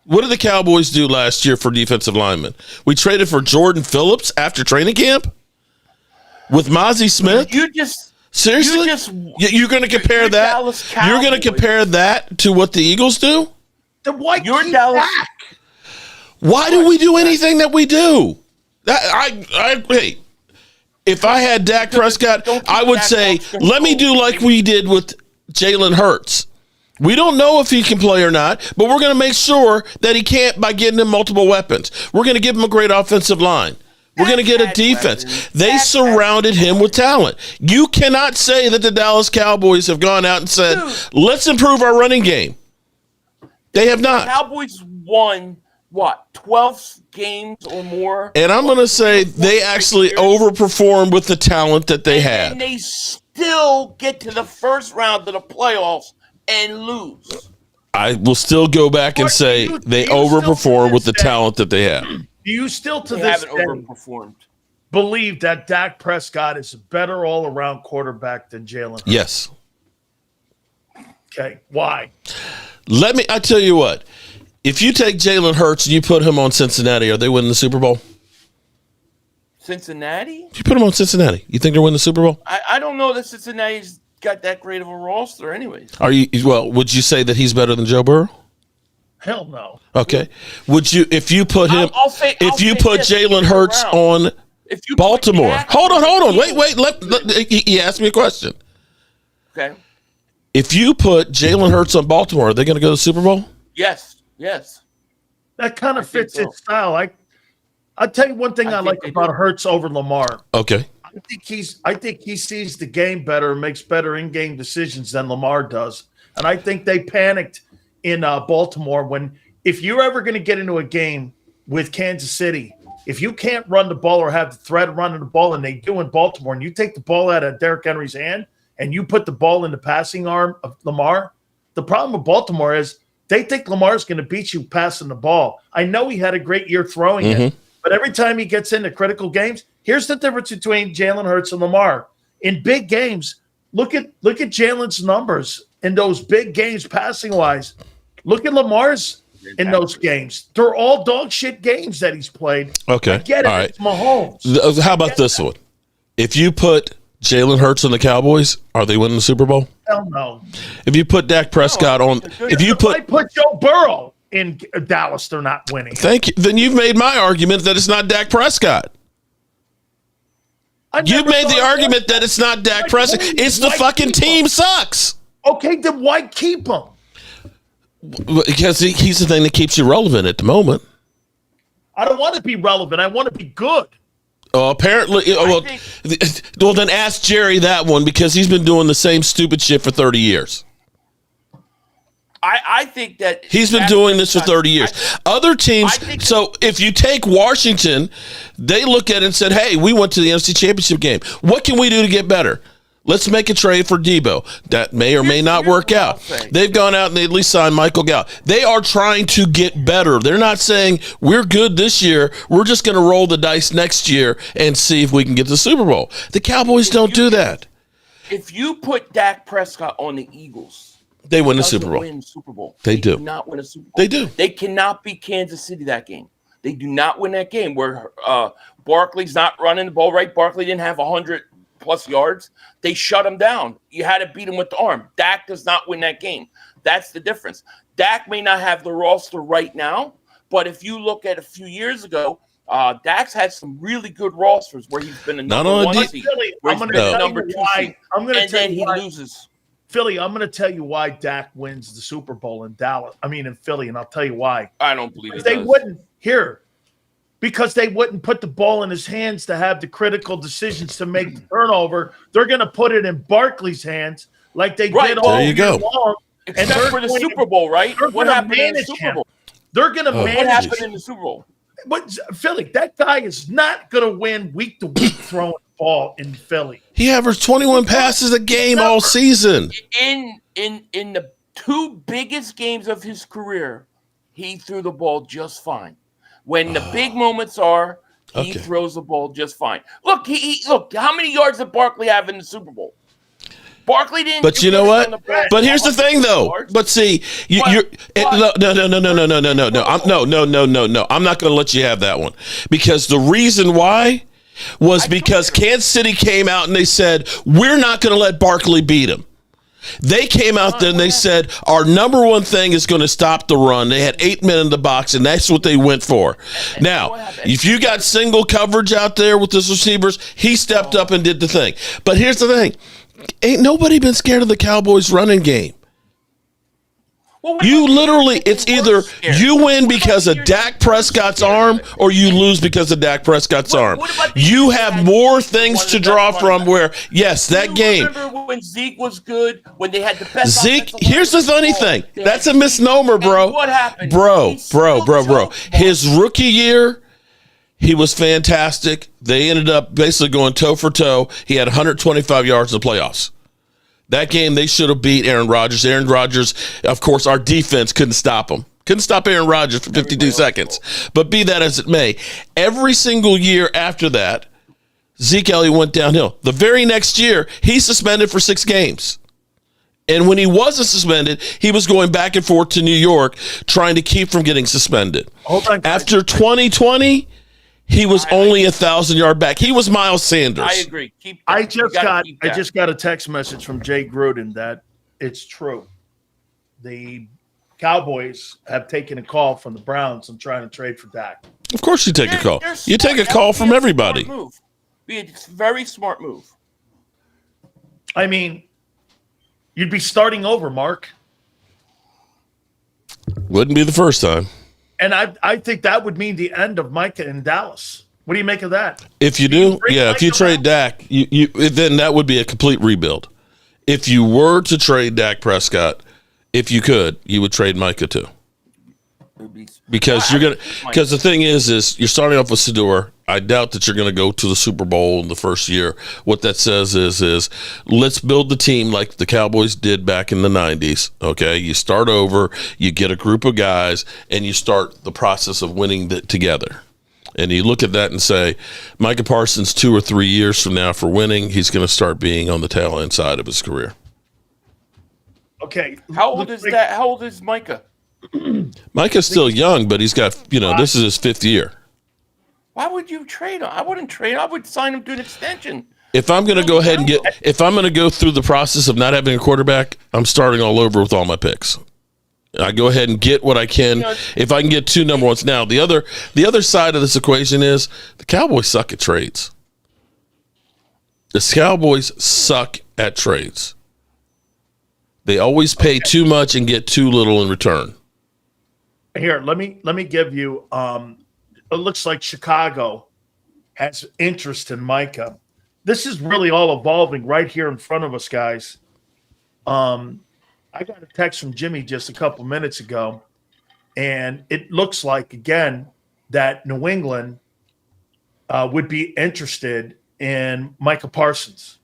What did the Cowboys do last year for defensive linemen? We traded for Jordan Phillips after training camp with Mozzie Smith. Seriously? You're going to compare that? You're going to compare that to what the Eagles do? Then why keep back? Why do we do anything that we do? Hey, if I had Dak Prescott, I would say, let me do like we did with Jalen Hurts. We don't know if he can play or not, but we're going to make sure that he can't by getting him multiple weapons. We're going to give him a great offensive line. We're going to get a defense. They surrounded him with talent. You cannot say that the Dallas Cowboys have gone out and said, let's improve our running game. They have not. The Cowboys won, 12 games or more? And I'm going to say they actually overperformed with the talent that they had. And they still get to the first round of the playoffs and lose. I will still go back and say they overperformed with the talent that they have. Do you still to this day believe that Dak Prescott is a better all-around quarterback than Jalen Hurts? Yes. Okay, why? I tell you what. If you take Jalen Hurts and you put him on Cincinnati, are they winning the Super Bowl? Cincinnati? If you put him on Cincinnati, you think they're winning the Super Bowl? I don't know that Cincinnati's got that great of a roster anyways. Would you say that he's better than Joe Burrow? Hell no. Okay. Would you, if you put him, if you put Jalen Hurts on Baltimore? Hold on. Wait. He asked me a question. Okay. If you put Jalen Hurts on Baltimore, are they going to go to the Super Bowl? Yes. That kind I of think fits so. his style. I'll tell you one thing I think like they about do. Hurts over Lamar. Okay. I think he sees the game better and makes better in-game decisions than Lamar does. And I think they panicked in Baltimore when if you're ever going to get into a game with Kansas City, if you can't run the ball or have the threat of running the ball, and they do in Baltimore, and you take the ball out of Derrick Henry's hand and you put the ball in the passing arm of Lamar, the problem with Baltimore is they think Lamar's going to beat you passing the ball. I know he had a great year throwing it, but every time he gets into critical games, here's the difference between Jalen Hurts and Lamar. In big games, look at Jalen's numbers in those big games passing wise. Look at Lamar's in those games. They're all dog shit games that he's played. Okay. I get it. All right. It's Mahomes. How about this one? If you put Jalen Hurts on the Cowboys, are they winning the Super Bowl? Hell no. If you put Dak Prescott on, If I put Joe Burrow in Dallas, they're not winning. thank you. Then you've made my argument that it's not Dak Prescott. You've made the argument that it's not Dak Prescott. It's the fucking team sucks. Okay, then why keep him? Because he's the thing that keeps you relevant at the moment. I don't want to be relevant. I want to be good. Apparently, well, then ask Jerry that one because he's been doing the same stupid shit for 30 years. I think that He's been doing this for 30 years. Other teams, so if you take Washington, they look at it and said, hey, we went to the NFC Championship game. What can we do to get better? Let's make a trade for Debo. That may or may not work out. They've gone out and they at least signed Michael Gallup. They are trying to get better. They're not saying we're good this year. We're just going to roll the dice next year and see if we can get the Super Bowl. The Cowboys don't do that. If you put Dak Prescott on the Eagles, they win the Super Bowl. Win Super Bowl. They do not win a Super Bowl. They do. They cannot beat Kansas City that game. They do not win that game where Barkley's not running the ball right. Barkley didn't have 100+ yards. They shut him down. You had to beat him with the arm. Dak does not win that game. That's the difference. Dak may not have the roster right now, but if you look at a few years ago, Dak's had some really good rosters where he's been a number one seed. I'm going to tell you why. I'm going to tell you why he loses. Philly, I'm going to tell you why Dak wins the Super Bowl in Philly, and I'll tell you why. I don't believe it. They wouldn't because they wouldn't put the ball in his hands to have the critical decisions to make the turnover. They're going to put it in Barkley's hands like they did all year long. Except for the Super Bowl, right? What happened in the Super Bowl? They're going to manage. What happened in the Super Bowl? But Philly, that guy is not going to win week to week throwing the ball in Philly. He averaged 21 passes a game all season. In the two biggest games of his career, he threw the ball just fine. When the big moments are, he throws the ball just fine. Look, look. How many yards did Barkley have in the Super Bowl? Barkley didn't. But you know what? But here's the thing, though. But see, you're no. I'm not going to let you have that one because the reason why was because Kansas City came out and they said we're not going to let Barkley beat him. They came out there and they said our number one thing is going to stop the run. They had 8 men in the box, and that's what they went for. Now, if you got single coverage out there with his receivers, he stepped up and did the thing. But here's the thing. Ain't nobody been scared of the Cowboys running game. You literally, it's either you win because of Dak Prescott's arm or you lose because of Dak Prescott's arm. You have more things to draw from where, yes, that game. Remember when Zeke was good, when they had the best Zeke, here's the funny thing. That's a misnomer, bro. What happened? Bro. His rookie year, he was fantastic. They ended up basically going toe for toe. He had 125 yards in the playoffs. That game, they should have beat Aaron Rodgers. Aaron Rodgers, of course, our defense couldn't stop him. Couldn't stop Aaron Rodgers for 52 seconds. But be that as it may, every single year after that, Zeke Elliott went downhill. The very next year, he's suspended for 6 games. And when he wasn't suspended, he was going back and forth to New York trying to keep from getting suspended. After 2020, he was only 1,000-yard back. He was Miles Sanders. I agree. I just got a text message from Jay Gruden that it's true. The Cowboys have taken a call from the Browns and trying to trade for Dak. Of course you take a call. You take a call from everybody. It's a very smart move. I mean, you'd be starting over, Mark. Wouldn't be the first time. And I think that would mean the end of Micah in Dallas. What do you make of that? If you do, if you trade Dak, then that would be a complete rebuild. If you were to trade Dak Prescott, if you could, you would trade Micah too. Because the thing is you're starting off with Sedor. I doubt that you're going to go to the Super Bowl in the first year. What that says is let's build the team like the Cowboys did back in the 90s. Okay, you start over, you get a group of guys, and you start the process of winning together. And you look at that and say, Micah Parsons 2 or 3 years from now for winning, he's going to start being on the tail end side of his career. Okay, how old is that? How old is Micah? Micah's still young, but he's got, this is his 5th year. Why would you trade him? I wouldn't trade him. I would sign him to an extension. If I'm going to go ahead and if I'm going to go through the process of not having a quarterback, I'm starting all over with all my picks. I go ahead and get what I can. If I can get 2 number ones. Now, the other side of this equation is the Cowboys suck at trades. The Cowboys suck at trades. They always pay too much and get too little in return. Here, let me give you. It looks like Chicago has interest in Micah. This is really all evolving right here in front of us, guys. I got a text from Jimmy just a couple minutes ago, and it looks like, again, that New England would be interested in Micah Parsons.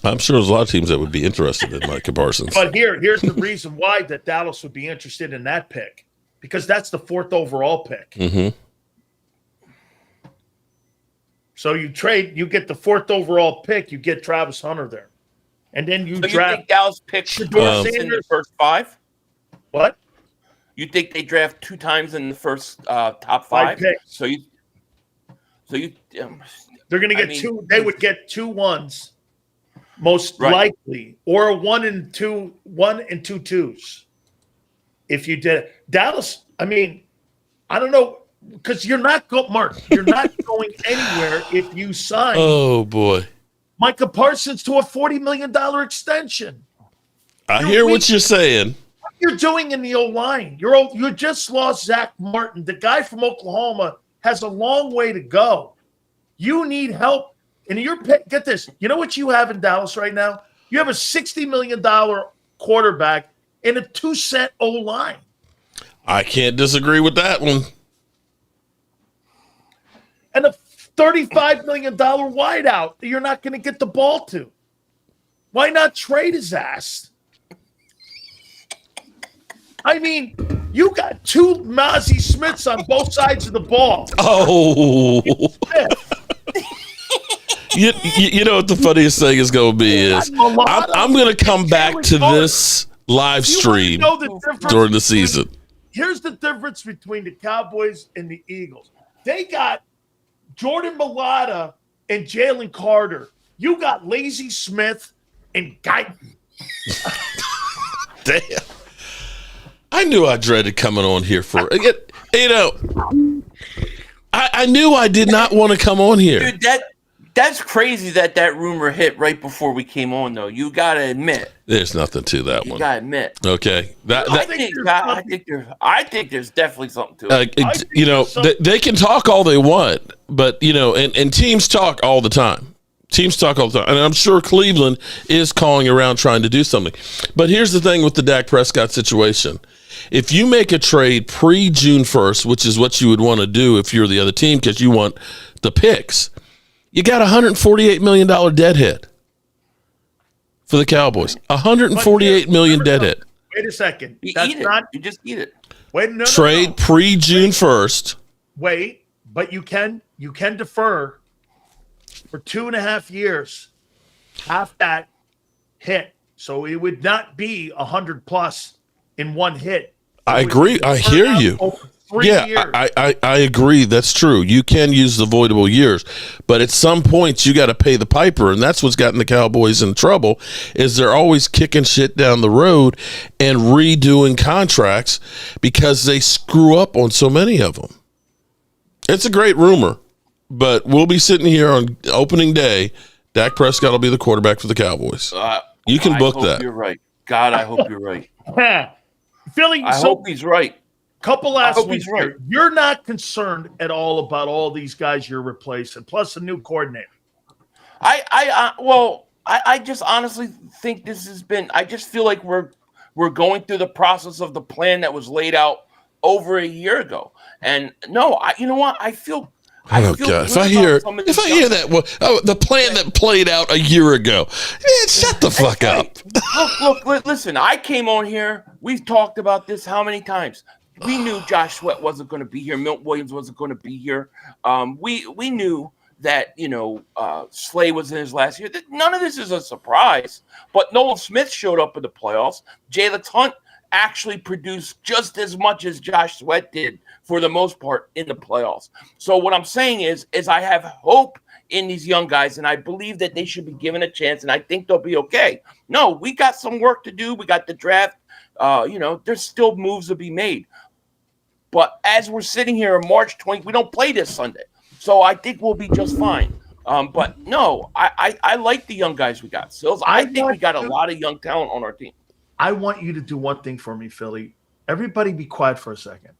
I'm sure there's a lot of teams that would be interested in Micah Parsons. But here's the reason why that Dallas would be interested in that pick, because that's the 4th overall pick. Mm-hmm. So you get the 4th overall pick, you get Travis Hunter there. And then you draft. You think Dallas picks in the first 5? What? You think they draft 2 times in the first top 5? So you. They're going to get 2. They would get 2 ones, most likely, or a 1 and 2 2s. If you did it, Dallas. I mean, I don't know, because you're not Mark. You're not going anywhere if you sign. Oh boy. Micah Parsons to a $40 million extension. I hear what you're saying. What you're doing in the O-line. You just lost Zach Martin. The guy from Oklahoma has a long way to go. You need help. And get this. You know what you have in Dallas right now? You have a $60 million quarterback and a 2-cent O-line. I can't disagree with that one. And a $35 million wideout that you're not going to get the ball to. Why not trade his ass? I mean, you got 2 Mozzie Smiths on both sides of the ball. Oh. You know what the funniest thing is going to be is I'm going to come back to this live stream during the season. Here's the difference between the Cowboys and the Eagles. They got Jordan Mailata and Jalen Carter. You got Lazy Smith and Guyton. Damn. I knew I dreaded coming on here for it. I knew I did not want to come on here. Dude, that's crazy that rumor hit right before we came on, though. You got to admit. There's nothing to that one. You got to admit. Okay. I think there's definitely something to it. They can talk all they want, but, and teams talk all the time. And I'm sure Cleveland is calling around trying to do something. But here's the thing with the Dak Prescott situation. If you make a trade pre-June 1st, which is what you would want to do if you're the other team because you want the picks, you got a $148 million dead hit for the Cowboys. $148 million dead hit. Wait a second. You just eat it. Wait, no. Trade pre-June 1st. Wait, but you can defer for 2.5 years. Half that hit, so it would not be 100 plus in one hit. I agree. I hear you. Yeah, I agree. That's true. You can use the voidable years, but at some point you got to pay the piper, and that's what's gotten the Cowboys in trouble. Is they're always kicking shit down the road and redoing contracts because they screw up on so many of them. It's a great rumor, but we'll be sitting here on opening day. Dak Prescott will be the quarterback for the Cowboys. You can book that. You're right. God, I hope you're right. Philly. I hope he's right. Couple last hope ones he's right. here. You're not concerned at all about all these guys you're replacing, plus a new coordinator. I just honestly think this has been. I just feel like we're going through the process of the plan that was laid out over a year ago. And no, you know what? I feel. Oh God! If I hear that, the plan that played out a year ago, man, shut the fuck up. Look, listen. I came on here. We've talked about this how many times? We knew Josh Sweat wasn't going to be here. Milt Williams wasn't going to be here. We knew that Slay was in his last year. None of this is a surprise. But Nolan Smith showed up in the playoffs. Jalen Hunt actually produced just as much as Josh Sweat did for the most part in the playoffs. So what I'm saying is I have hope in these young guys, and I believe that they should be given a chance, and I think they'll be okay. No, we got some work to do. We got the draft. There's still moves to be made. But as we're sitting here on March 20th, we don't play this Sunday. So I think we'll be just fine. But no, I like the young guys we got. Sills, I think we got a lot of young talent on our team. I want you to do one thing for me, Philly. Everybody be quiet for a second.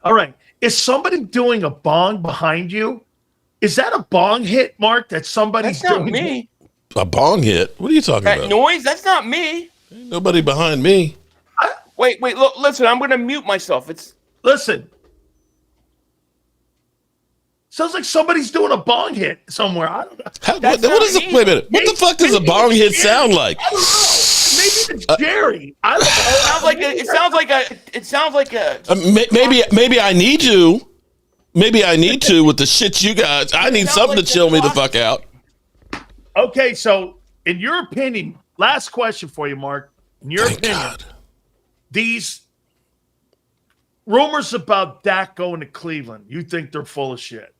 All right. Is somebody doing a bong behind you? Is that a bong hit, Mark, that somebody's That's not doing? me. A bong hit? What are you talking That about? noise? That's not me. Ain't nobody behind me. Wait, look, listen, I'm going to mute myself. Listen. Sounds like somebody's doing a bong hit somewhere. I don't know. Wait a minute. What the fuck does a bong hit sound like? I don't know. Maybe it's Jerry. I don't know. It sounds like a. Maybe I need to. Maybe I need to with the shit you guys. I need something to chill me the fuck out. Okay, so in your opinion, last question for you, Mark. In your opinion, God. These rumors about Dak going to Cleveland, you think they're full of shit?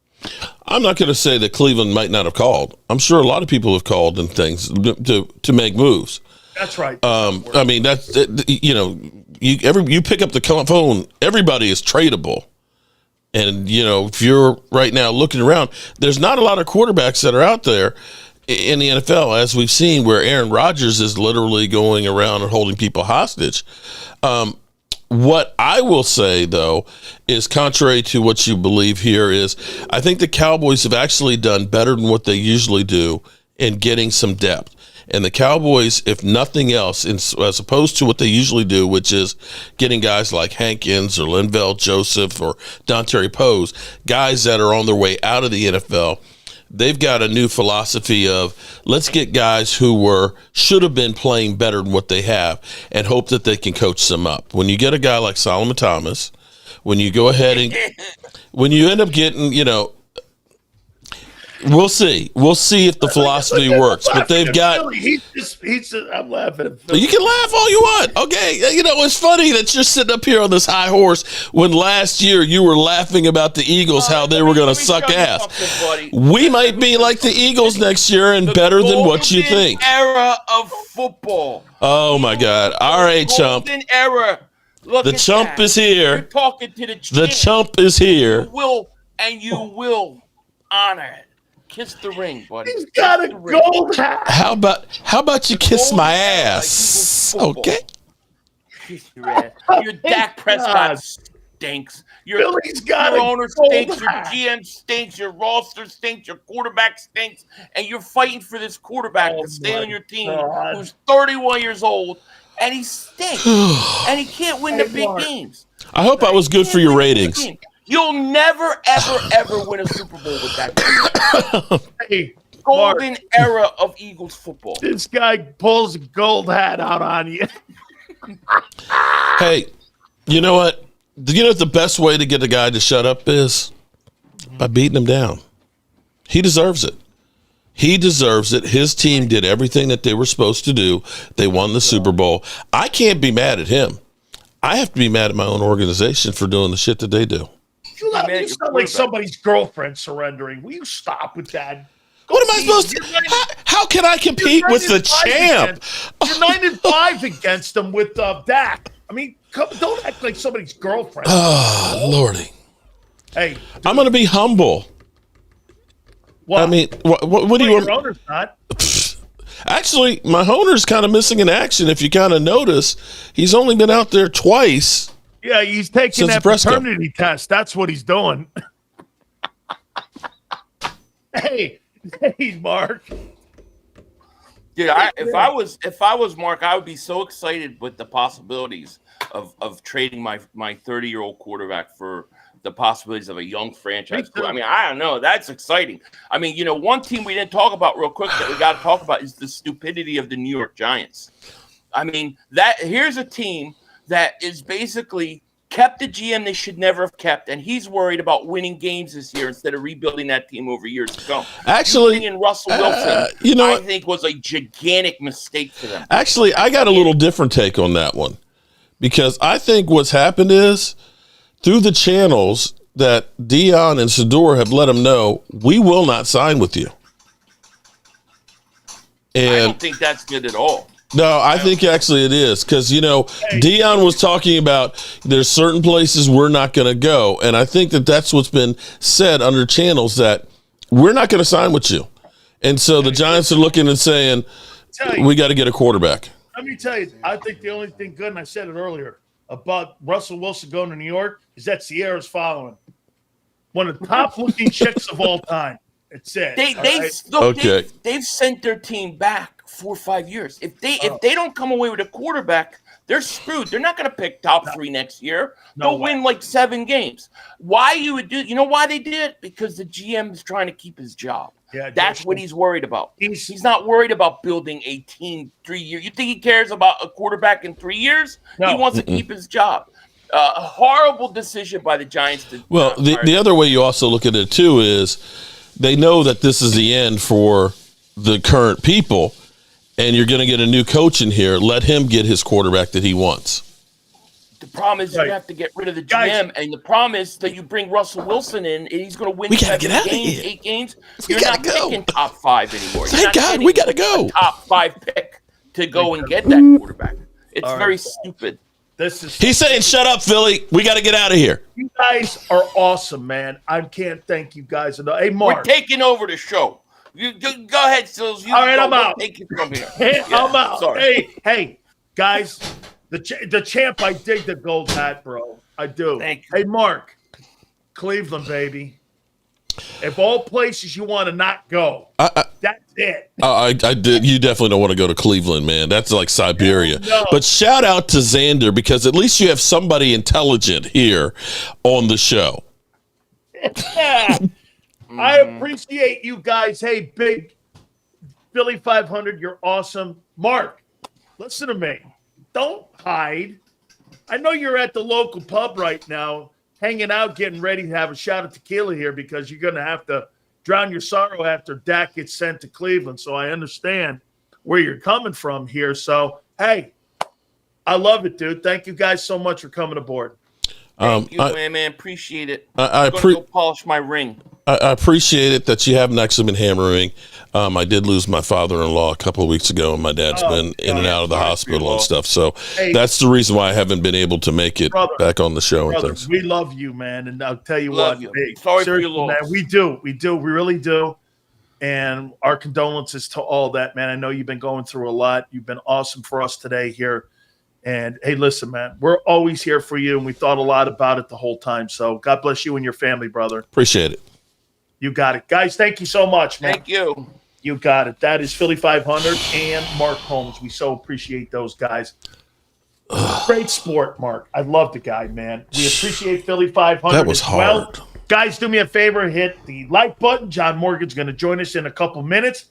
I'm not going to say that Cleveland might not have called. I'm sure a lot of people have called and things to make moves. That's right. I mean, you pick up the phone, everybody is tradable. And, if you're right now looking around, there's not a lot of quarterbacks that are out there in the NFL, as we've seen, where Aaron Rodgers is literally going around and holding people hostage. What I will say, though, is contrary to what you believe here is I think the Cowboys have actually done better than what they usually do in getting some depth. And the Cowboys, if nothing else, as opposed to what they usually do, which is getting guys like Hankins or Linval Joseph or Dontari Pose, guys that are on their way out of the NFL, they've got a new philosophy of let's get guys who should have been playing better than what they have and hope that they can coach them up. When you get a guy like Solomon Thomas, when you go ahead and when you end up getting, we'll see. We'll see if the philosophy works. But they've got. I'm laughing at Philly. You can laugh all you want. Okay. It's funny that you're sitting up here on this high horse when last year you were laughing about the Eagles, how they were going to suck ass. We might be like the Eagles next year and better than what you think. Era of football. Oh, my God. All right, chump. Golden era. Look the chump is here. You're talking to the champ. The chump is here. You will honor it. Kiss the ring, buddy. He's got a gold hat. How about you kiss my ass? Okay. Kiss your ass. Your Dak Prescott stinks. Your owner stinks. Your GM stinks. Your roster stinks. Your quarterback stinks. And you're fighting for this quarterback to stay on your team who's 31 years old. And he stinks. And he can't win the big games. I hope I was good for your ratings. You'll never, ever win a Super Bowl with that. Hey, golden era of Eagles football. This guy pulls a gold hat out on you. Hey, you know what? You know what the best way to get a guy to shut up is? By beating him down. He deserves it. He deserves it. His team did everything that they were supposed to do. They won the Super Bowl. I can't be mad at him. I have to be mad at my own organization for doing the shit that they do. You sound like somebody's girlfriend surrendering. Will you stop with that? What am I supposed to? How can I compete with the champ? You're 9-5 against them with Dak. I mean, don't act like somebody's girlfriend. Oh, Lordy. Hey, I'm going to be humble. What? I mean, what do you want? Your owner's not. Actually, my owner's kind of missing in action. If you kind of notice, he's only been out there twice Yeah, he's taking Since that Briscoe. paternity test. That's what he's doing. Hey, Mark. Dude, if I was Mark, I would be so excited with the possibilities of trading my 30-year-old quarterback for the possibilities of a young franchise. I mean, I don't know. That's exciting. I mean, one team we didn't talk about real quick that we got to talk about is the stupidity of the New York Giants. I mean, here's a team that is basically kept the GM they should never have kept, and he's worried about winning games this year instead of rebuilding that team over years to come. Actually, in Russell Wilson, I think was a gigantic mistake for them. Actually, I got a little different take on that one, because I think what's happened is through the channels that Dion and Sador have let him know, we will not sign with you. And I don't think that's good at all. No, I think actually it is, because, Dion was talking about there's certain places we're not going to go. And I think that's what's been said under channels, that we're not going to sign with you. And so the Giants are looking and saying, we got to get a quarterback. Let me tell you, I think the only thing good, and I said it earlier, about Russell Wilson going to New York is that Sierra's following. One of the top-looking chicks of all time. It's it. They've sent their team back 4 or 5 years. If they don't come away with a quarterback, they're screwed. They're not going to pick top 3 next year. They'll win like 7 games. Why you would do? You know why they did it? Because the GM is trying to keep his job. Yeah, that's what he's worried about. He's not worried about building a team 3 years. You think he cares about a quarterback in 3 years? No. He wants to keep his job. A horrible decision by the Giants. The other way you also look at it too is they know that this is the end for the current people, and you're going to get a new coach in here. Let him get his quarterback that he wants. The problem is you have to get rid of the GM, and the problem is that you bring Russell Wilson in, and he's going to win 8 games. You're not picking top 5 anymore. Thank God, we got to go. Top 5 pick to go and get that quarterback. It's very stupid. He's saying, "Shut up, Philly. We got to get out of here." You guys are awesome, man. I can't thank you guys enough. Hey, Mark, we're taking over the show. You go ahead, Sills. All right, I'm out. Take it from here. I'm out. Sorry. Hey, guys. The champ, I dig the gold hat, bro. I do. Thank you. Hey, Mark, Cleveland, baby. If all places you want to not go, that's it. I did. You definitely don't want to go to Cleveland, man. That's like Siberia. No. But shout out to Xander, because at least you have somebody intelligent here on the show. I appreciate you guys. Hey, big Philly 500, you're awesome. Mark, listen to me. Don't hide. I know you're at the local pub right now, hanging out, getting ready to have a shot of tequila here, because you're going to have to drown your sorrow after Dak gets sent to Cleveland. So I understand where you're coming from here. So, hey, I love it, dude. Thank you guys so much for coming aboard. Thank you, man. Appreciate it. I go polish my ring. I appreciate it that you haven't actually been hammering. I did lose my father-in-law a couple of weeks ago, and my dad's been in and out of the hospital and stuff. So that's the reason why I haven't been able to make it back on the show and things. We love you, man. And I'll tell you what. Hey, sorry for your loss. Man, we do. We really do. And our condolences to all that, man. I know you've been going through a lot. You've been awesome for us today here. And, hey, listen, man, we're always here for you, and we thought a lot about it the whole time. So God bless you and your family, brother. Appreciate it. You got it. Guys, thank you so much, man. Thank you. You got it. That is Philly 500 and Mark Holmes. We so appreciate those guys. Great sport, Mark. I love the guy, man. We appreciate Philly 500 That was as well. hard. Guys, do me a favor. Hit the like button. John Morgan's going to join us in a couple minutes.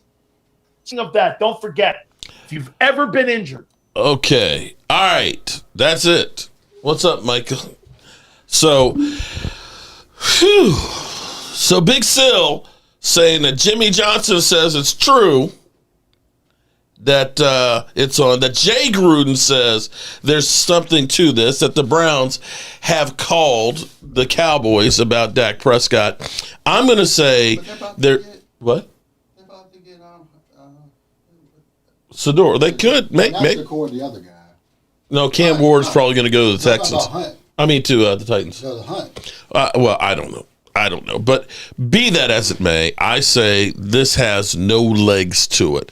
Speaking of that, don't forget, if you've ever been injured. Okay. All right. That's it. What's up, Michael? So, Big Sil saying that Jimmy Johnson says it's true that it's on, that Jay Gruden says there's something to this, that the Browns have called the Cowboys about Dak Prescott. I'm going to say they're what? They're about to get Sador. They could make the other guy. No, Cam Ward's probably going to go to the Texans. Hunt. I mean, to the Titans. Go to Hunt. Well, I don't know. But be that as it may, I say this has no legs to it.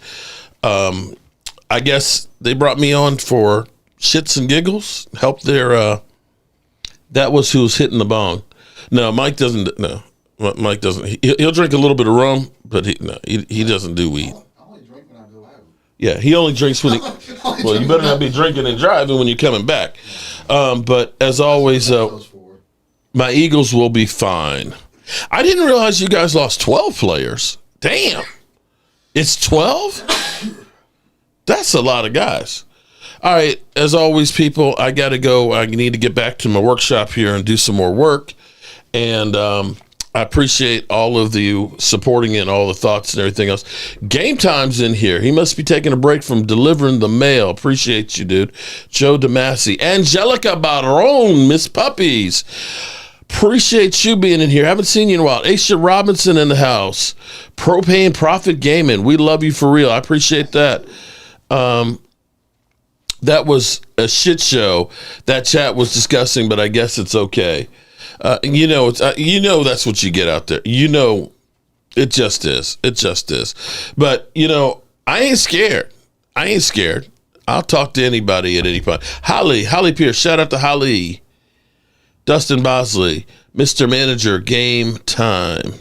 I guess they brought me on for shits and giggles, help their That was who's hitting the bong. No, Mike doesn't. No, Mike doesn't. He'll drink a little bit of rum, but he doesn't do weed. I only drink when I go out. Yeah, he only drinks when he. Well, you better not be drinking and driving when you're coming back. But as always, my Eagles will be fine. I didn't realize you guys lost 12 players. Damn, it's 12. That's a lot of guys. All right, as always, people, I got to go. I need to get back to my workshop here and do some more work. And I appreciate all of you supporting it and all the thoughts and everything else. Game Time's in here. He must be taking a break from delivering the mail. Appreciate you, dude. Joe DeMasi. Angelica Barron, Miss Puppies. Appreciate you being in here. Haven't seen you in a while. Aisha Robinson in the house. Propane Profit Gaming. We love you for real. I appreciate that. That was a shit show. That chat was disgusting, but I guess it's okay. That's what you get out there. It just is. It just is. But I ain't scared. I'll talk to anybody at any point. Holly Pierce. Shout out to Holly. Dustin Bosley, Mr. Manager, Game Time,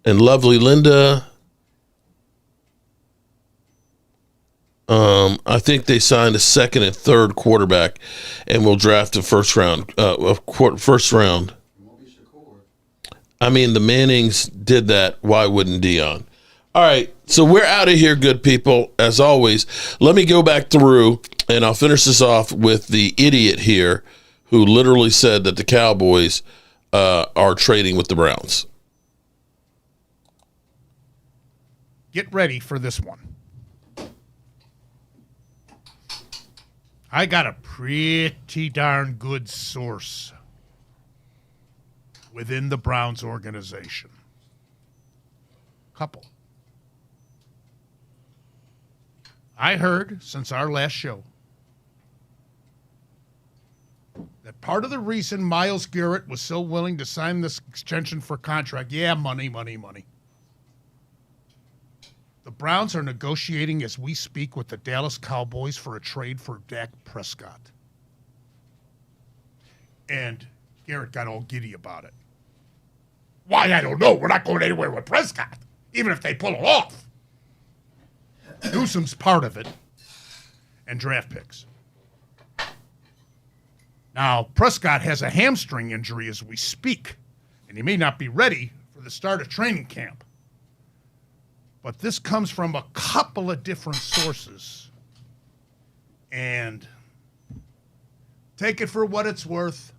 and lovely Linda. I think they signed a second and third quarterback, and we'll draft a first round. I mean, the Mannings did that. Why wouldn't Dion? All right, so we're out of here, good people. As always, let me go back through, and I'll finish this off with the idiot here who literally said that the Cowboys are trading with the Browns. Get ready for this one. I got a pretty darn good source within the Browns organization. Couple. I heard since our last show that part of the reason Myles Garrett was so willing to sign this extension for contract, money. The Browns are negotiating as we speak with the Dallas Cowboys for a trade for Dak Prescott. And Garrett got all giddy about it. Why, I don't know. We're not going anywhere with Prescott, even if they pull it off. Newsom's part of it, and draft picks. Now, Prescott has a hamstring injury as we speak, and he may not be ready for the start of training camp. But this comes from a couple of different sources. And take it for what it's worth.